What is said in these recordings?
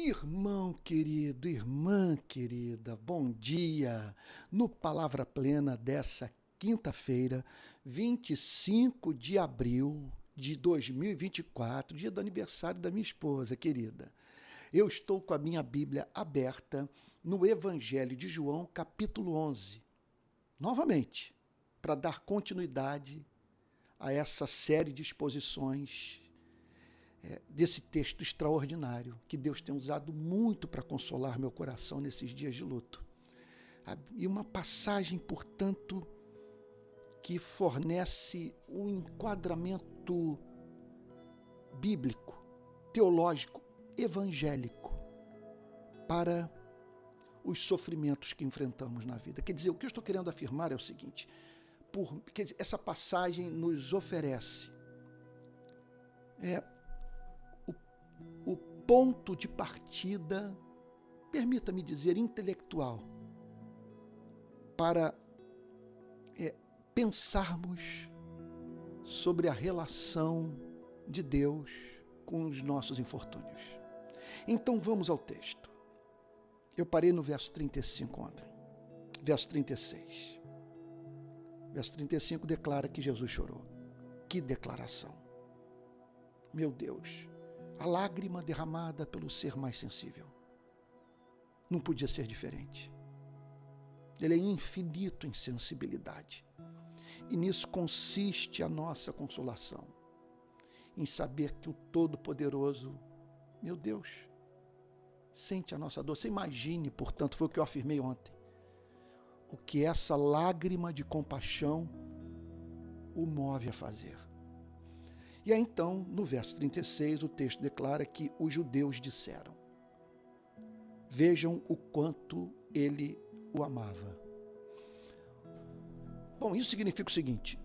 Irmão querido, irmã querida, bom dia! No Palavra Plena dessa quinta-feira, 25 de abril de 2024, dia do aniversário da minha esposa querida. Eu estou com a minha Bíblia aberta no Evangelho de João, capítulo 11. Novamente, para dar continuidade a essa série de exposições desse texto extraordinário que Deus tem usado muito para consolar meu coração nesses dias de luto. E uma passagem, portanto, que fornece um enquadramento bíblico, teológico, evangélico para os sofrimentos que enfrentamos na vida. Quer dizer, o que eu estou querendo afirmar é o seguinte: quer dizer, essa passagem nos oferece o ponto de partida, permita-me dizer, intelectual, para pensarmos sobre a relação de Deus com os nossos infortúnios. Então vamos ao texto. Eu parei no verso 35 ontem. Verso 36. Verso 35 declara que Jesus chorou. Que declaração! Meu Deus! A lágrima derramada pelo ser mais sensível. Não podia ser diferente. Ele é infinito em sensibilidade. E nisso consiste a nossa consolação. Em saber que o Todo-Poderoso, meu Deus, sente a nossa dor. Você imagine, portanto, foi o que eu afirmei ontem, o que essa lágrima de compaixão o move a fazer. E aí então, no verso 36, o texto declara que os judeus disseram: vejam o quanto ele o amava. Bom, isso significa o seguinte,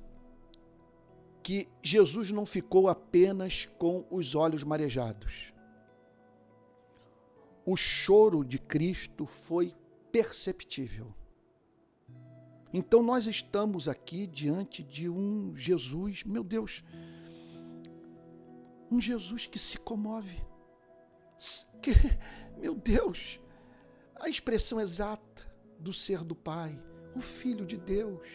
que Jesus não ficou apenas com os olhos marejados. O choro de Cristo foi perceptível. Então nós estamos aqui diante de um Jesus, meu Deus, um Jesus que se comove. Meu Deus, a expressão exata do ser do Pai, o Filho de Deus.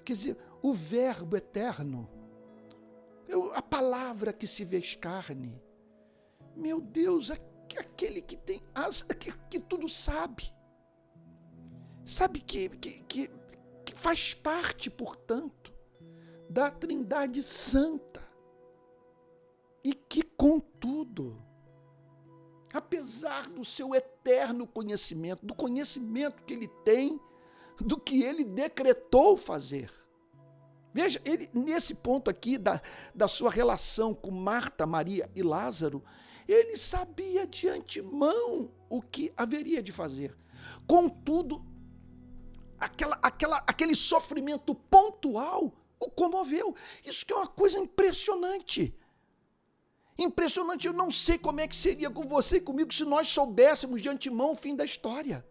Quer dizer, o Verbo eterno, a palavra que se fez carne. Meu Deus, aquele que tem asa, que tudo sabe. Sabe que faz parte, portanto, da Trindade Santa. E que, contudo, apesar do seu eterno conhecimento, do conhecimento que ele tem, do que ele decretou fazer. Veja, ele, nesse ponto aqui da sua relação com Marta, Maria e Lázaro, ele sabia de antemão o que haveria de fazer. Contudo, aquele sofrimento pontual o comoveu. Isso que é uma coisa impressionante. Impressionante, eu não sei como é que seria com você e comigo se nós soubéssemos de antemão o fim da história.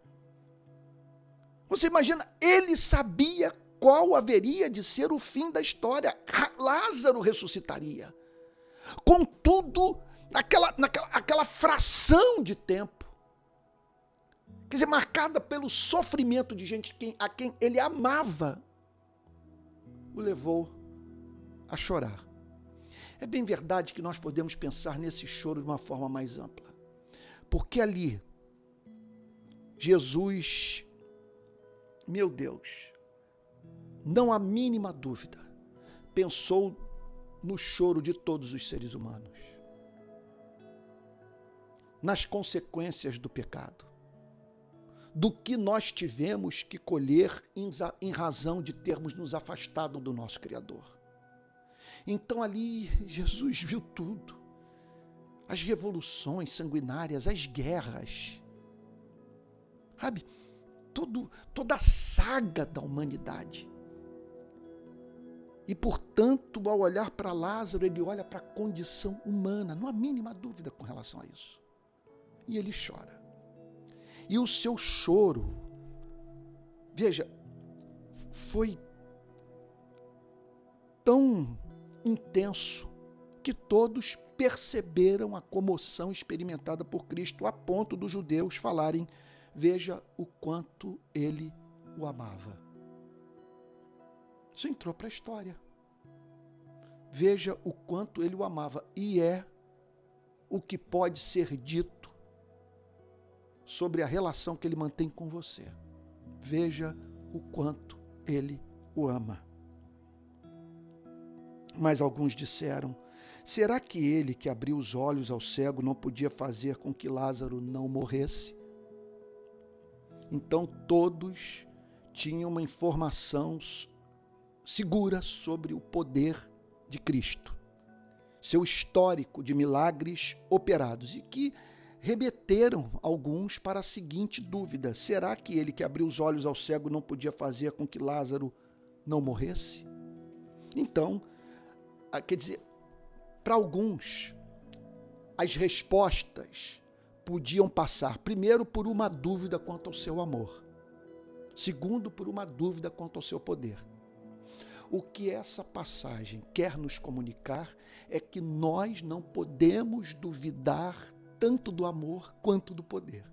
Você imagina, ele sabia qual haveria de ser o fim da história. Lázaro ressuscitaria. Contudo, aquela fração de tempo, quer dizer, marcada pelo sofrimento de gente a quem ele amava, o levou a chorar. É bem verdade que nós podemos pensar nesse choro de uma forma mais ampla. Porque ali, Jesus, meu Deus, não há mínima dúvida, pensou no choro de todos os seres humanos, nas consequências do pecado, do que nós tivemos que colher em razão de termos nos afastado do nosso Criador. Então ali Jesus viu tudo, as revoluções sanguinárias, as guerras, sabe, toda a saga da humanidade. E portanto, ao olhar para Lázaro, ele olha para a condição humana, não há mínima dúvida com relação a isso. E ele chora. E o seu choro, veja, foi tão intenso que todos perceberam a comoção experimentada por Cristo, a ponto dos judeus falarem: veja o quanto ele o amava. Isso entrou para a história. Veja o quanto ele o amava. E é o que pode ser dito sobre a relação que ele mantém com você. Veja o quanto ele o ama. Mas alguns disseram: será que ele que abriu os olhos ao cego não podia fazer com que Lázaro não morresse? Então todos tinham uma informação segura sobre o poder de Cristo, seu histórico de milagres operados, e que remeteram alguns para a seguinte dúvida: será que ele que abriu os olhos ao cego não podia fazer com que Lázaro não morresse? Então, quer dizer, para alguns, as respostas podiam passar, primeiro, por uma dúvida quanto ao seu amor, segundo, por uma dúvida quanto ao seu poder. O que essa passagem quer nos comunicar é que nós não podemos duvidar tanto do amor quanto do poder.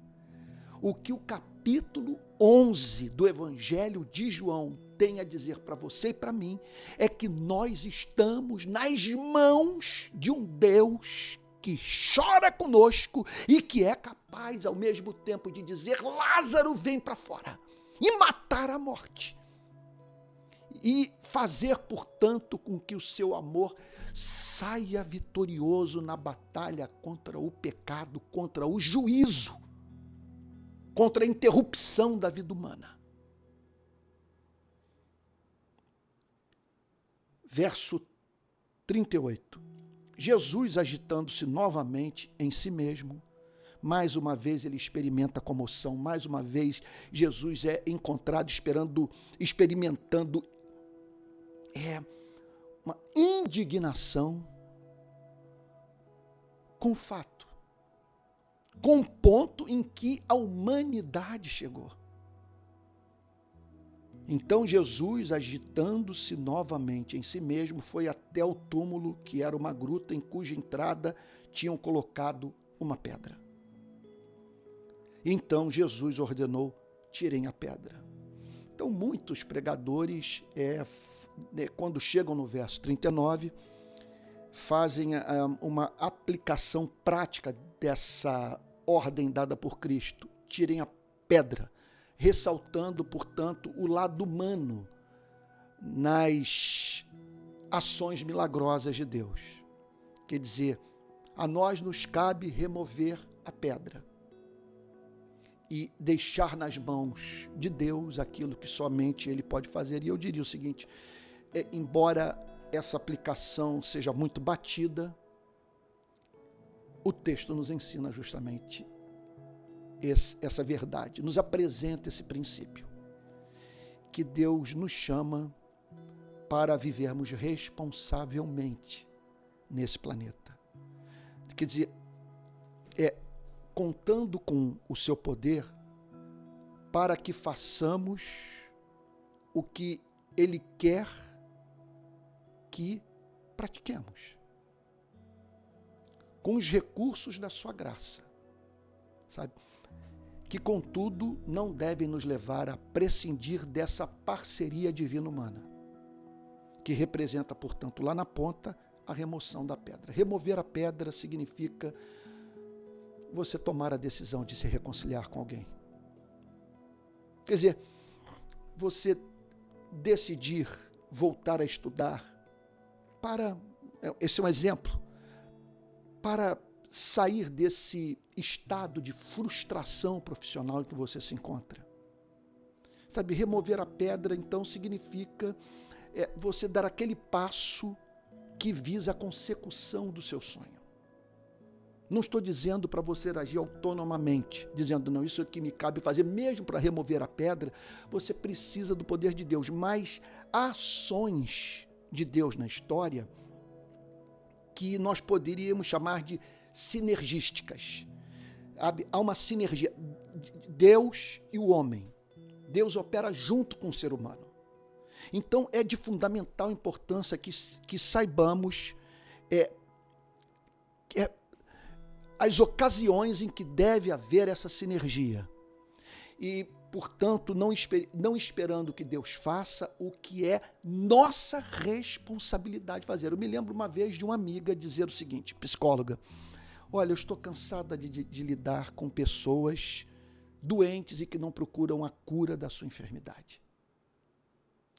O que o capítulo 11 do Evangelho de João tem a dizer para você e para mim é que nós estamos nas mãos de um Deus que chora conosco e que é capaz ao mesmo tempo de dizer: Lázaro, vem para fora, e matar a morte. E fazer, portanto, com que o seu amor saia vitorioso na batalha contra o pecado, contra o juízo, contra a interrupção da vida humana. Verso 38. Jesus, agitando-se novamente em si mesmo, mais uma vez ele experimenta comoção, mais uma vez Jesus é encontrado experimentando uma indignação com o fato, com o ponto em que a humanidade chegou. Então Jesus, agitando-se novamente em si mesmo, foi até o túmulo, que era uma gruta em cuja entrada tinham colocado uma pedra. Então Jesus ordenou: tirem a pedra. Então muitos pregadores, quando chegam no verso 39, fazem uma aplicação prática dessa ordem dada por Cristo: tirem a pedra, ressaltando, portanto, o lado humano nas ações milagrosas de Deus. Quer dizer, a nós nos cabe remover a pedra e deixar nas mãos de Deus aquilo que somente Ele pode fazer. E eu diria o seguinte: embora essa aplicação seja muito batida, o texto nos ensina justamente essa verdade, nos apresenta esse princípio, que Deus nos chama para vivermos responsavelmente nesse planeta. Quer dizer, contando com o seu poder para que façamos o que Ele quer que pratiquemos, com os recursos da sua graça, sabe? Que, contudo, não devem nos levar a prescindir dessa parceria divina-humana, que representa, portanto, lá na ponta, a remoção da pedra. Remover a pedra significa você tomar a decisão de se reconciliar com alguém. Quer dizer, você decidir voltar a estudar esse é um exemplo, para sair desse estado de frustração profissional em que você se encontra. Sabe, remover a pedra, então, significa você dar aquele passo que visa a consecução do seu sonho. Não estou dizendo para você agir autonomamente, dizendo: não, isso é que me cabe fazer. Mesmo para remover a pedra, você precisa do poder de Deus, mas há ações de Deus na história que nós poderíamos chamar de sinergísticas. Há uma sinergia, Deus e o homem. Deus opera junto com o ser humano. Então é de fundamental importância que saibamos as ocasiões em que deve haver essa sinergia. E, portanto, não esperando que Deus faça o que é nossa responsabilidade fazer. Eu me lembro uma vez de uma amiga dizer o seguinte, psicóloga: olha, eu estou cansada de lidar com pessoas doentes e que não procuram a cura da sua enfermidade.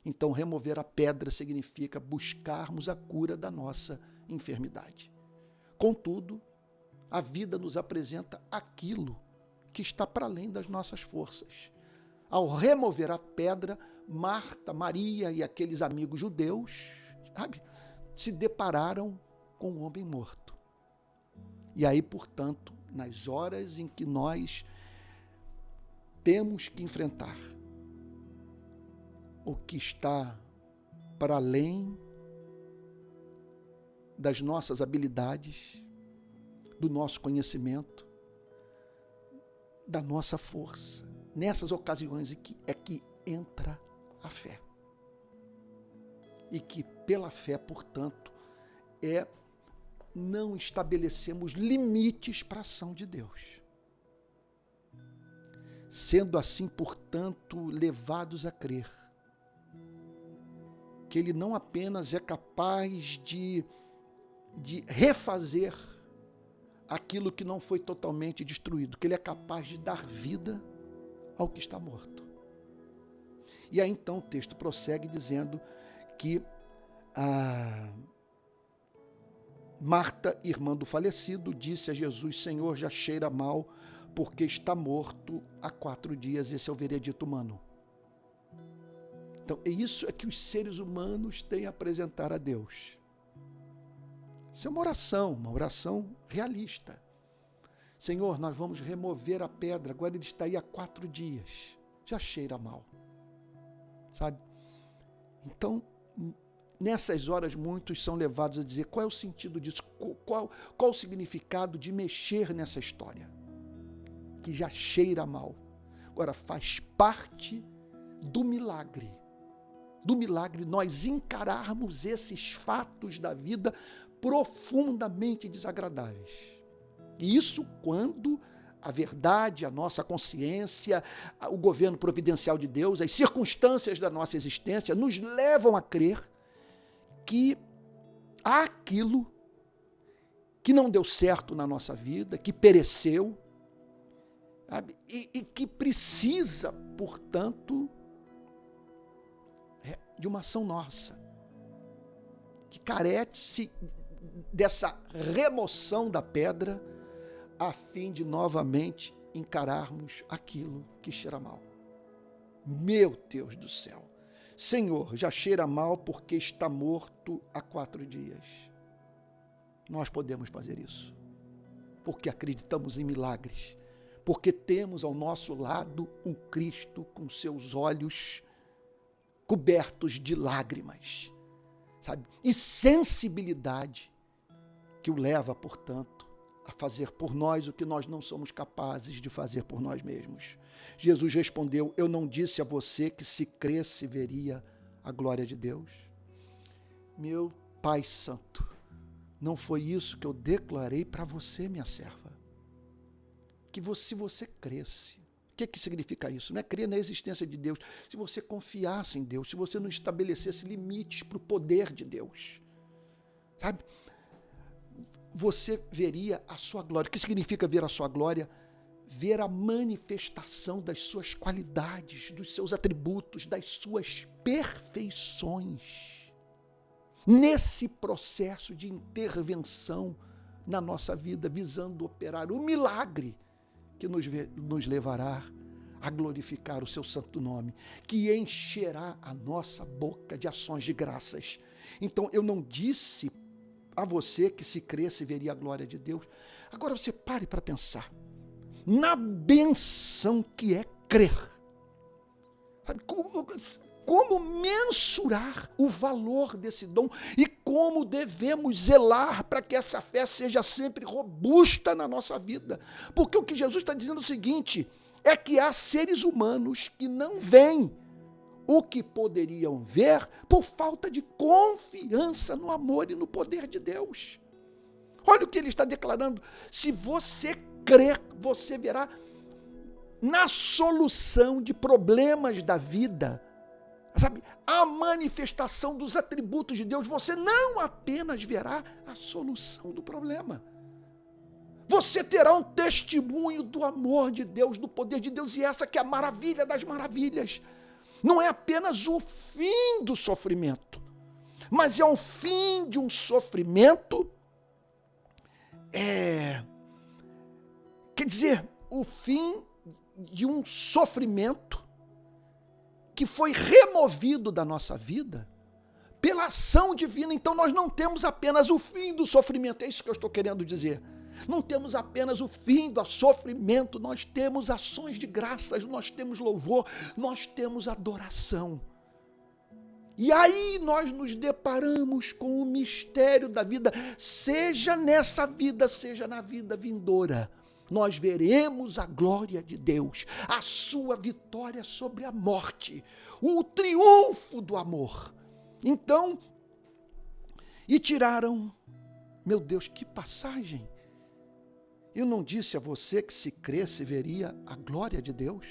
Então, remover a pedra significa buscarmos a cura da nossa enfermidade. Contudo, a vida nos apresenta aquilo que está para além das nossas forças. Ao remover a pedra, Marta, Maria e aqueles amigos judeus, se depararam com um homem morto. E aí, portanto, nas horas em que nós temos que enfrentar o que está para além das nossas habilidades, do nosso conhecimento, da nossa força. Nessas ocasiões é que entra a fé. E que pela fé, portanto, não estabelecemos limites para a ação de Deus. Sendo assim, portanto, levados a crer que Ele não apenas é capaz de refazer aquilo que não foi totalmente destruído, que Ele é capaz de dar vida ao que está morto. E aí então o texto prossegue dizendo que Marta, irmã do falecido, disse a Jesus: Senhor, já cheira mal, porque está morto há 4 dias. Esse é o veredito humano. Então, isso é que os seres humanos têm a apresentar a Deus. Isso é uma oração realista. Senhor, nós vamos remover a pedra, agora ele está aí há 4 dias, já cheira mal. Sabe? Então, nessas horas, muitos são levados a dizer: qual é o sentido disso? Qual o significado de mexer nessa história? Que já cheira mal. Agora, faz parte do milagre nós encararmos esses fatos da vida profundamente desagradáveis. E isso quando a verdade, a nossa consciência, o governo providencial de Deus, as circunstâncias da nossa existência nos levam a crer que há aquilo que não deu certo na nossa vida, que pereceu, sabe? E que precisa, portanto, de uma ação nossa, que carece dessa remoção da pedra, a fim de novamente encararmos aquilo que cheira mal. Meu Deus do céu! Senhor, já cheira mal porque está morto há 4 dias. Nós podemos fazer isso, porque acreditamos em milagres, porque temos ao nosso lado um Cristo com seus olhos cobertos de lágrimas, sabe? E sensibilidade que o leva, portanto, a fazer por nós o que nós não somos capazes de fazer por nós mesmos. Jesus respondeu: eu não disse a você que se cresce veria a glória de Deus? Meu Pai Santo, não foi isso que eu declarei para você, minha serva? Que se você cresce, o que significa isso? Não é crer na existência de Deus. Se você confiasse em Deus, se você não estabelecesse limites para o poder de Deus, sabe? Você veria a sua glória. O que significa ver a sua glória? Ver a manifestação das suas qualidades, dos seus atributos, das suas perfeições. Nesse processo de intervenção na nossa vida, visando operar o milagre que nos levará a glorificar o seu santo nome, que encherá a nossa boca de ações de graças. Então, eu não disse a você que se cresce veria a glória de Deus. Agora você pare para pensar na benção que é crer. Sabe, como mensurar o valor desse dom e como devemos zelar para que essa fé seja sempre robusta na nossa vida. Porque o que Jesus está dizendo é o seguinte, é que há seres humanos que não veem o que poderiam ver por falta de confiança no amor e no poder de Deus. Olha o que ele está declarando. Se você crer, você verá na solução de problemas da vida, sabe, a manifestação dos atributos de Deus. Você não apenas verá a solução do problema. Você terá um testemunho do amor de Deus, do poder de Deus, e essa que é a maravilha das maravilhas. Não é apenas o fim do sofrimento, mas é o fim de um sofrimento, quer dizer, o fim de um sofrimento que foi removido da nossa vida pela ação divina. Então nós não temos apenas o fim do sofrimento, é isso que eu estou querendo dizer. Não temos apenas o fim do sofrimento, nós temos ações de graças, nós temos louvor, nós temos adoração. E aí nós nos deparamos com o mistério da vida, seja nessa vida, seja na vida vindoura. Nós veremos a glória de Deus, a sua vitória sobre a morte, o triunfo do amor. Então, e tiraram, meu Deus, que passagem! Eu não disse a você que se cresce veria a glória de Deus?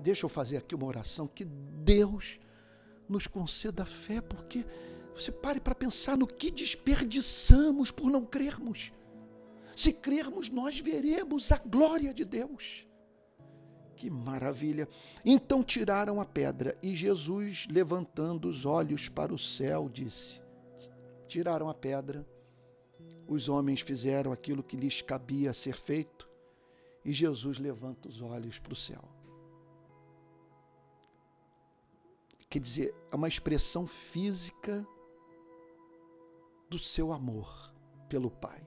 Deixa eu fazer aqui uma oração, que Deus nos conceda fé, porque você pare para pensar no que desperdiçamos por não crermos. Se crermos, nós veremos a glória de Deus. Que maravilha! Então tiraram a pedra, e Jesus, levantando os olhos para o céu, disse: tiraram a pedra, os homens fizeram aquilo que lhes cabia ser feito, e Jesus levanta os olhos para o céu. Quer dizer, é uma expressão física do seu amor pelo Pai.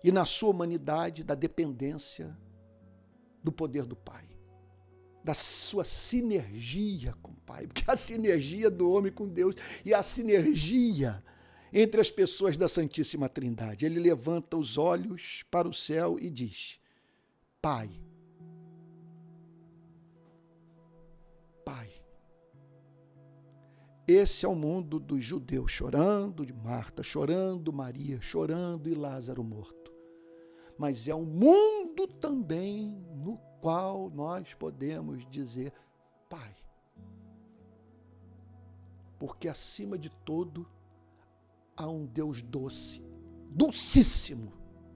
E na sua humanidade, da dependência do poder do Pai. Da sua sinergia com o Pai. Porque a sinergia do homem com Deus e a sinergia entre as pessoas da Santíssima Trindade. Ele levanta os olhos para o céu e diz: Pai, Pai. Esse é o mundo dos judeus chorando, de Marta chorando, Maria chorando e Lázaro morto. Mas é um mundo também no qual nós podemos dizer Pai. Porque acima de tudo há um Deus doce, dulcíssimo,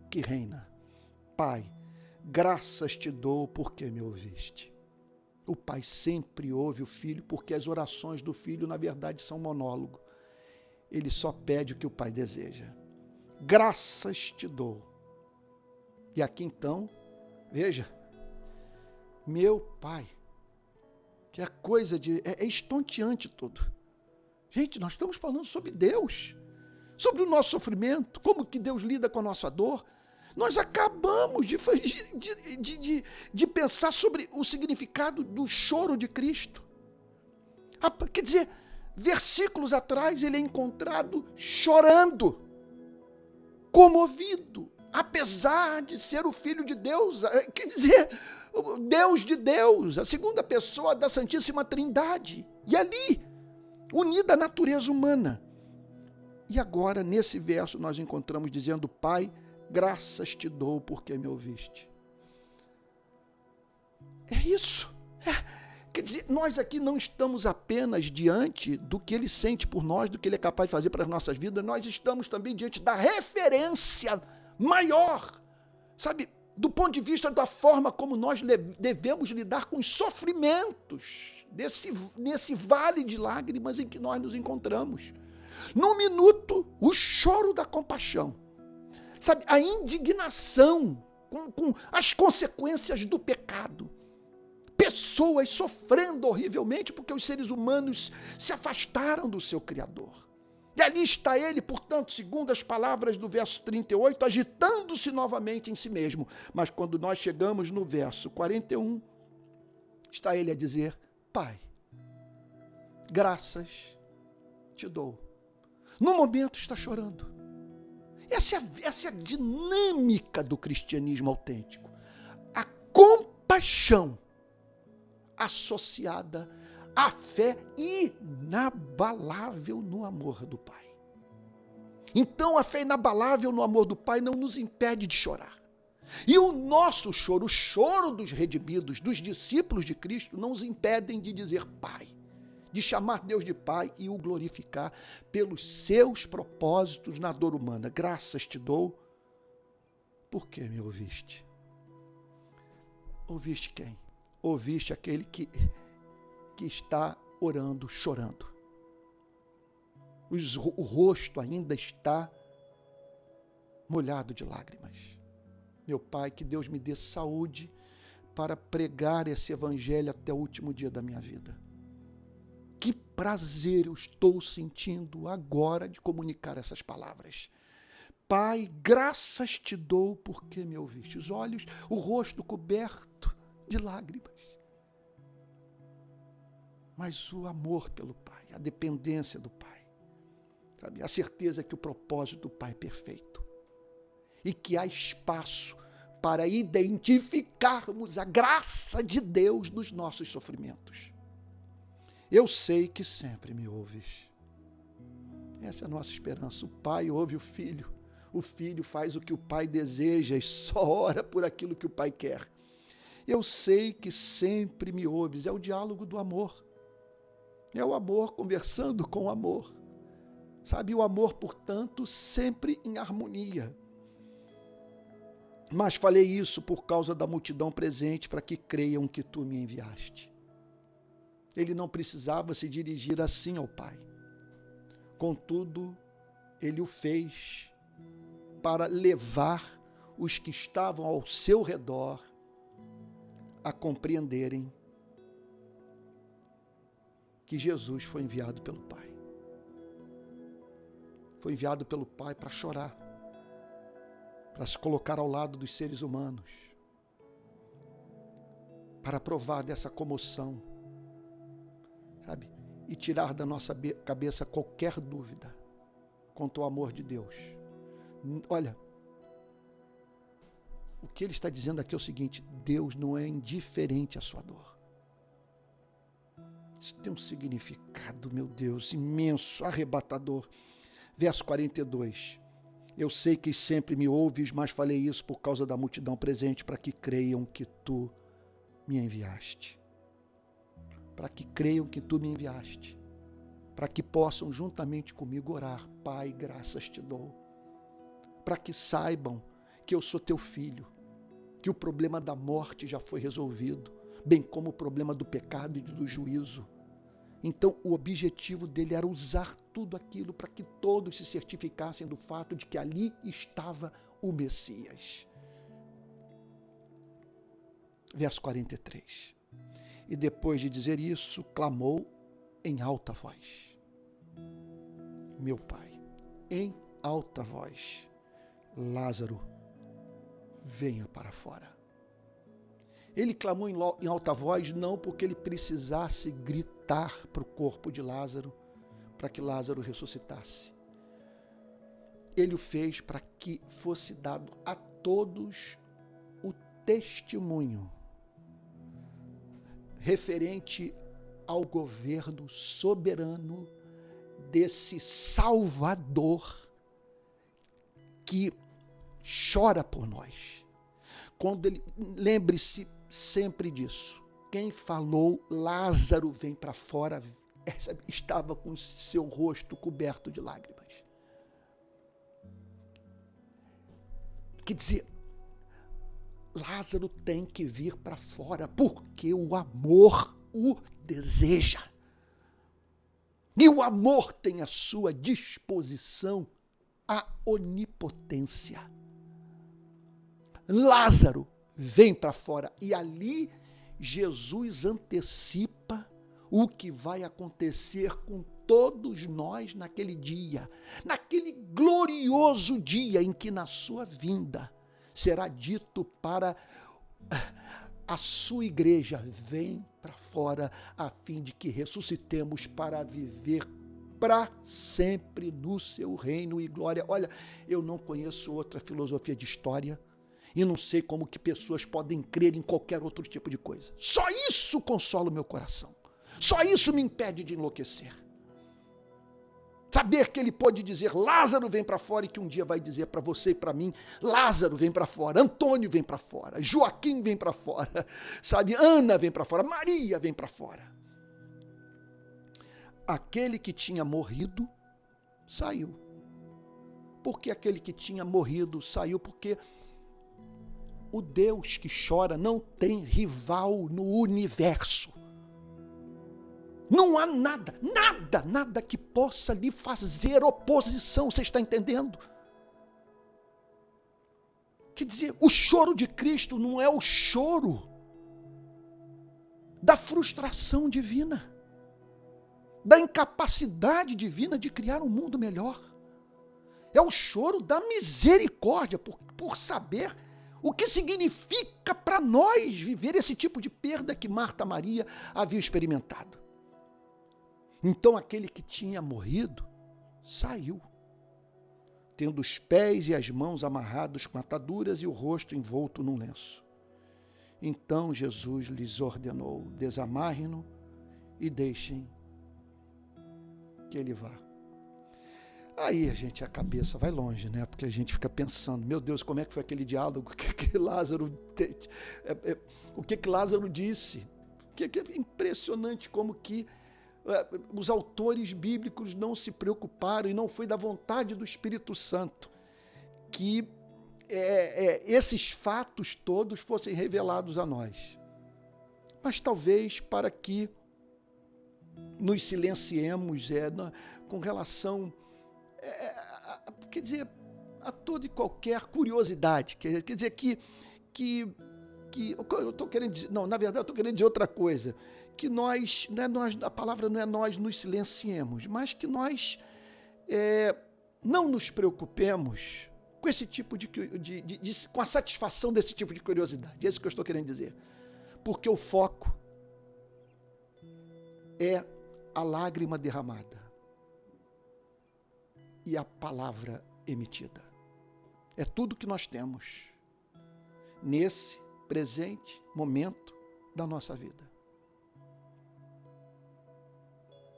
que reina. Pai, graças te dou porque me ouviste. O Pai sempre ouve o Filho, porque as orações do Filho, na verdade, são monólogo. Ele só pede o que o Pai deseja. Graças te dou. E aqui então, veja, meu Pai, que é coisa de... é estonteante tudo. Gente, nós estamos falando sobre Deus, sobre o nosso sofrimento, como que Deus lida com a nossa dor. Nós acabamos de pensar sobre o significado do choro de Cristo. Quer dizer, versículos atrás ele é encontrado chorando, comovido, apesar de ser o Filho de Deus, quer dizer, Deus de Deus, a segunda pessoa da Santíssima Trindade. E ali, unida à natureza humana. E agora, nesse verso, nós encontramos dizendo: Pai, graças te dou porque me ouviste. É isso. Quer dizer, nós aqui não estamos apenas diante do que ele sente por nós, do que ele é capaz de fazer para as nossas vidas, nós estamos também diante da referência maior, sabe, do ponto de vista da forma como nós devemos lidar com os sofrimentos nesse vale de lágrimas em que nós nos encontramos. No minuto, o choro da compaixão, sabe, a indignação com as consequências do pecado. Pessoas sofrendo horrivelmente porque os seres humanos se afastaram do seu Criador. E ali está ele, portanto, segundo as palavras do verso 38, agitando-se novamente em si mesmo. Mas quando nós chegamos no verso 41, está ele a dizer: Pai, graças te dou. No momento está chorando. Essa é a dinâmica do cristianismo autêntico. A compaixão associada a fé inabalável no amor do Pai. Então, a fé inabalável no amor do Pai não nos impede de chorar. E o nosso choro, o choro dos redimidos, dos discípulos de Cristo, não os impedem de dizer Pai, de chamar Deus de Pai e o glorificar pelos seus propósitos na dor humana. Graças te dou, porque me ouviste. Ouviste quem? Ouviste aquele que está orando, chorando. O rosto ainda está molhado de lágrimas. Meu Pai, que Deus me dê saúde para pregar esse evangelho até o último dia da minha vida. Que prazer eu estou sentindo agora de comunicar essas palavras. Pai, graças te dou porque me ouviste. Os olhos, o rosto coberto de lágrimas. Mas o amor pelo Pai, a dependência do Pai. Sabe? A certeza que o propósito do Pai é perfeito. E que há espaço para identificarmos a graça de Deus nos nossos sofrimentos. Eu sei que sempre me ouves. Essa é a nossa esperança. O Pai ouve o Filho faz o que o Pai deseja e só ora por aquilo que o Pai quer. Eu sei que sempre me ouves. É o diálogo do amor. É o amor conversando com o amor. Sabe, o amor, portanto, sempre em harmonia. Mas falei isso por causa da multidão presente, para que creiam que tu me enviaste. Ele não precisava se dirigir assim ao Pai. Contudo, ele o fez para levar os que estavam ao seu redor a compreenderem que Jesus foi enviado pelo Pai. Foi enviado pelo Pai para chorar, para se colocar ao lado dos seres humanos, para provar dessa comoção, sabe? E tirar da nossa cabeça qualquer dúvida quanto ao amor de Deus. Olha, o que ele está dizendo aqui é o seguinte: Deus não é indiferente à sua dor. Isso tem um significado, meu Deus, imenso, arrebatador. Verso 42. Eu sei que sempre me ouves, mas falei isso por causa da multidão presente, para que creiam que tu me enviaste. Para que creiam que tu me enviaste. Para que possam juntamente comigo orar. Pai, graças te dou. Para que saibam que eu sou teu filho, que o problema da morte já foi resolvido, bem como o problema do pecado e do juízo. Então, o objetivo dele era usar tudo aquilo para que todos se certificassem do fato de que ali estava o Messias. Verso 43. E depois de dizer isso, clamou em alta voz. Meu Pai, em alta voz, Lázaro, venha para fora. Ele clamou em alta voz não porque ele precisasse gritar para o corpo de Lázaro, para que Lázaro ressuscitasse. Ele o fez para que fosse dado a todos o testemunho referente ao governo soberano desse Salvador que chora por nós. Quando ele, lembre-se sempre disso. Quem falou, Lázaro vem para fora, estava com seu rosto coberto de lágrimas. Quer dizer, Lázaro tem que vir para fora, porque o amor o deseja. E o amor tem à sua disposição a onipotência. Lázaro vem para fora, e ali Jesus antecipa o que vai acontecer com todos nós naquele dia, naquele glorioso dia em que na sua vinda será dito para a sua igreja: vem para fora, a fim de que ressuscitemos para viver para sempre no seu reino e glória. Olha, eu não conheço outra filosofia de história e não sei como que pessoas podem crer em qualquer outro tipo de coisa. Só isso consola o meu coração. Só isso me impede de enlouquecer. Saber que ele pode dizer, Lázaro vem para fora, e que um dia vai dizer para você e para mim, Lázaro vem para fora, Antônio vem para fora, Joaquim vem para fora, sabe, Ana vem para fora, Maria vem para fora. Aquele que tinha morrido, saiu. Por que aquele que tinha morrido saiu? Porque o Deus que chora não tem rival no universo. Não há nada que possa lhe fazer oposição, você está entendendo? Quer dizer, o choro de Cristo não é o choro da frustração divina, da incapacidade divina de criar um mundo melhor. É o choro da misericórdia por saber o que significa para nós viver esse tipo de perda que Marta e Maria haviam experimentado. Então aquele que tinha morrido saiu, tendo os pés e as mãos amarrados com ataduras e o rosto envolto num lenço. Então Jesus lhes ordenou, desamarrem-no e deixem que ele vá. Aí a cabeça vai longe, né? Porque a gente fica pensando, meu Deus, como é que foi aquele diálogo? O que Lázaro disse? Que é impressionante como que os autores bíblicos não se preocuparam e não foi da vontade do Espírito Santo que esses fatos todos fossem revelados a nós. Mas talvez para que nos silenciemos com relação, quer dizer, a toda e qualquer curiosidade. Quer dizer que eu estou querendo dizer, não, na verdade eu estou querendo dizer outra coisa, que nós, a palavra não é nós nos silenciemos, mas que nós não nos preocupemos com esse tipo com a satisfação desse tipo de curiosidade. É isso que eu estou querendo dizer. Porque o foco é a lágrima derramada e a palavra emitida. É tudo que nós temos nesse presente momento da nossa vida.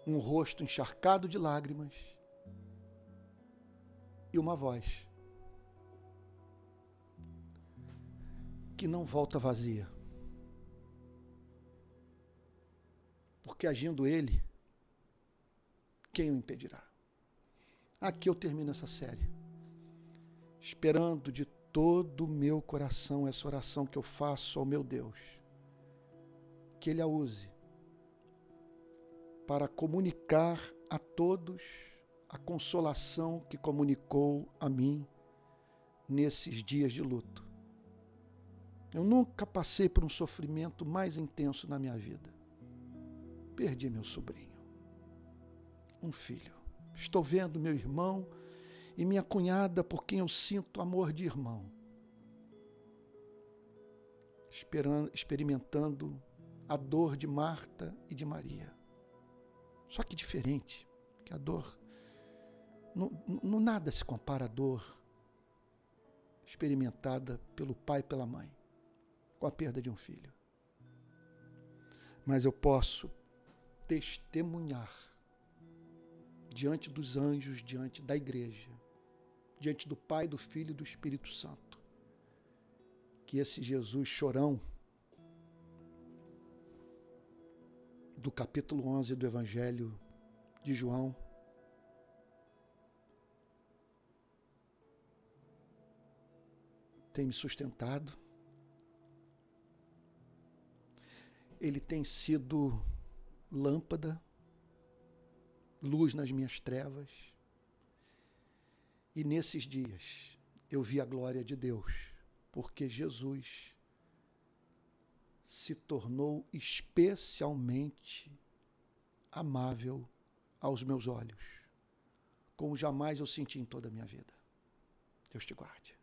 Um rosto encharcado de lágrimas e uma voz que não volta vazia. Porque agindo ele, quem o impedirá? Aqui eu termino essa série, esperando de todo o meu coração essa oração que eu faço ao meu Deus, que Ele a use para comunicar a todos a consolação que comunicou a mim nesses dias de luto. Eu nunca passei por um sofrimento mais intenso na minha vida. Perdi meu sobrinho, um filho. Estou vendo meu irmão e minha cunhada por quem eu sinto amor de irmão, experimentando a dor de Marta e de Maria. Só que diferente, que a dor, não nada se compara à dor experimentada pelo pai e pela mãe, com a perda de um filho. Mas eu posso testemunhar diante dos anjos, diante da igreja, diante do Pai, do Filho e do Espírito Santo, que esse Jesus chorão do capítulo 11 do Evangelho de João tem me sustentado. Ele tem sido lâmpada, luz nas minhas trevas. E nesses dias eu vi a glória de Deus, porque Jesus se tornou especialmente amável aos meus olhos, como jamais eu senti em toda a minha vida. Deus te guarde.